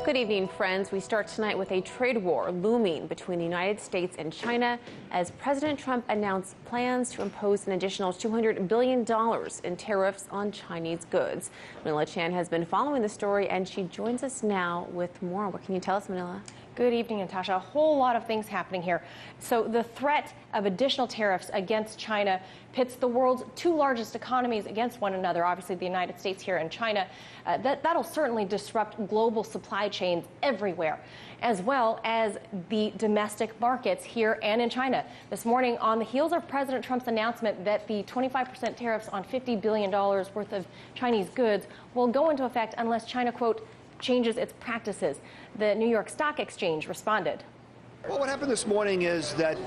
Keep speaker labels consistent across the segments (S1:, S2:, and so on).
S1: Good evening, friends. We start tonight with a trade war looming between the United States and China as President Trump announced plans to impose an additional $200 billion in tariffs on Chinese goods. Manila Chan has been following the story, and she joins us now with more. What can you tell us, Manila?
S2: Good evening, Natasha. A whole lot of things happening here. So the threat of additional tariffs against China pits the world's two largest economies against one another, obviously the United States here and China. That'll certainly disrupt global supply chains everywhere, as well as the domestic markets here and in China. This morning, on the heels of President Trump's announcement that the 25% tariffs on $50 billion worth of Chinese goods will go into effect unless China, quote, changes its practices. The New York Stock Exchange responded.
S3: Well, what happened this morning is that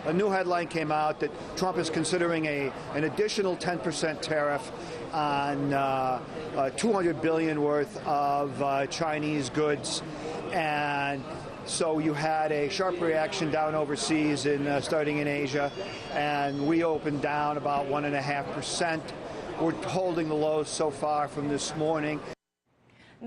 S3: a new headline came out that Trump is considering an additional 10% tariff on $200 billion worth of Chinese goods. And so you had a sharp reaction down overseas, starting in Asia, and we opened down about 1.5%. We're holding the lows so far from this morning.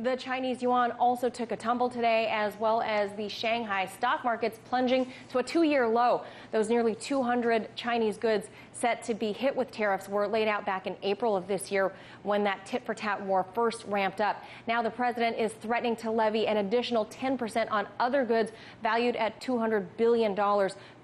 S2: The Chinese yuan also took a tumble today, as well as the Shanghai stock markets plunging to a two-year low. Those nearly 200 Chinese goods set to be hit with tariffs were laid out back in April of this year when that tit-for-tat war first ramped up. Now the president is threatening to levy an additional 10% on other goods valued at $200 billion,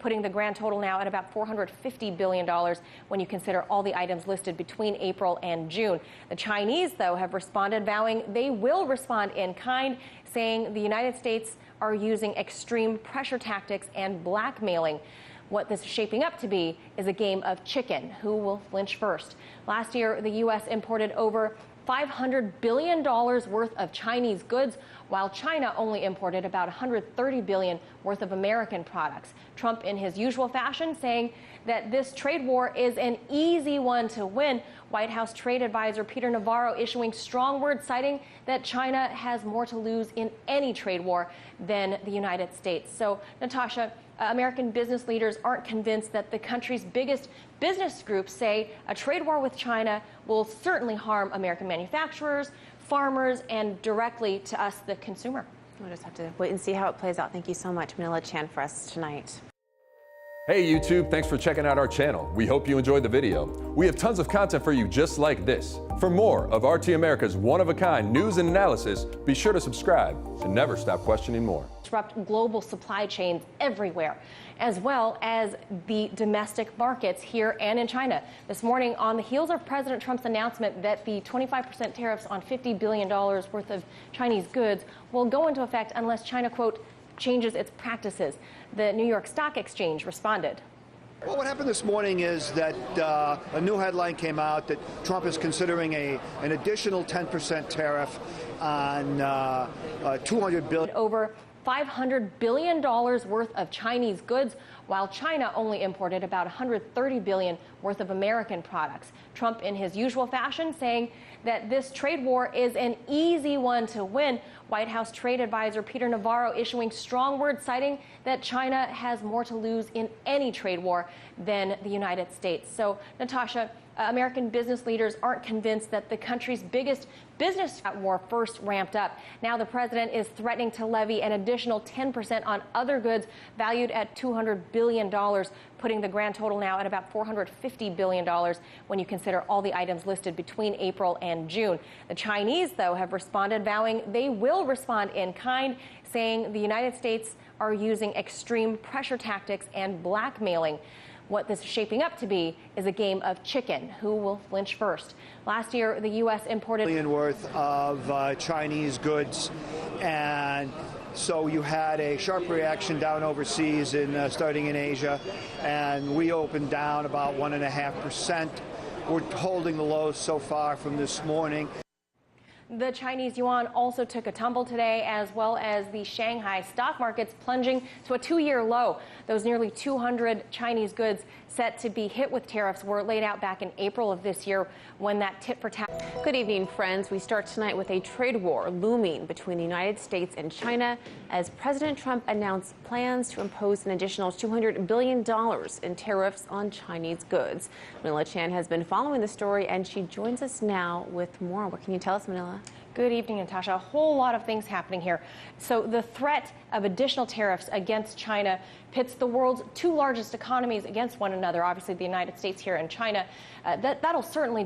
S2: putting the grand total now at about $450 billion when you consider all the items listed between April and June. The Chinese, though, have responded, vowing they will respond in kind, saying the United States are using extreme pressure tactics and blackmailing. What this is shaping up to be is a game of chicken. Who will flinch first? Last year, the U.S. imported over $500 billion worth of Chinese goods, while China only imported about $130 billion worth of American products. Trump, in his usual fashion, saying that this trade war is an easy one to win. White House trade advisor Peter Navarro issuing strong words, citing that China has more to lose in any trade war than the United States. So, Natasha, American business leaders aren't convinced that the country's biggest business groups say a trade war with China will certainly harm American manufacturers, farmers, and directly to us, the consumer.
S1: We'll just have to wait and see how it plays out. Thank you so much, Manila Chan, for us tonight.
S4: Hey YouTube, thanks for checking out our channel. We hope you enjoyed the video. We have tons of content for you just like this. For more of RT America's one-of-a-kind news and analysis, be sure to subscribe and never stop questioning more.
S2: Disrupt global supply chains everywhere, as well as the domestic markets here and in China. This morning, on the heels of President Trump's announcement that the 25% tariffs on $50 billion worth of Chinese goods will go into effect unless China, quote, changes its practices. The New York Stock Exchange responded.
S3: Well, what happened this morning is that a new headline came out that Trump is considering an additional 10% tariff on $200 billion.
S2: Over $500 billion worth of Chinese goods, while China only imported about $130 billion worth of American products. Trump, in his usual fashion, saying that this trade war is an easy one to win. White House trade advisor Peter Navarro issuing strong words, citing that China has more to lose in any trade war than the United States. So, Natasha, American business leaders aren't convinced that the country's biggest business war first ramped up. Now the president is threatening to levy an additional 10% on other goods valued at $200 billion, putting the grand total now at about $450 billion when you consider all the items listed between April and June. The Chinese, though, have responded, vowing they will respond in kind, saying the United States are using extreme pressure tactics and blackmailing. What this is shaping up to be is a game of chicken. Who will flinch first? Last year, the U.S. imported
S3: $1 billion worth of Chinese goods, and so you had a sharp reaction down overseas, starting in Asia, and we opened down about 1.5%. We're holding the lows so far from this morning.
S2: The Chinese yuan also took a tumble today, as well as the Shanghai stock markets plunging to a two-year low. Those nearly 200 Chinese goods set to be hit with tariffs were laid out back in April of this year when that tit-for-tat.
S1: Good evening, friends. We start tonight with a trade war looming between the United States and China as President Trump announced plans to impose an additional $200 billion in tariffs on Chinese goods. Manila Chan has been following the story, and she joins us now with more. What can you tell us, Manila?
S2: Good evening, Natasha. A whole lot of things happening here. So the threat of additional tariffs against China pits the world's two largest economies against one another, obviously the United States here and China. That'll certainly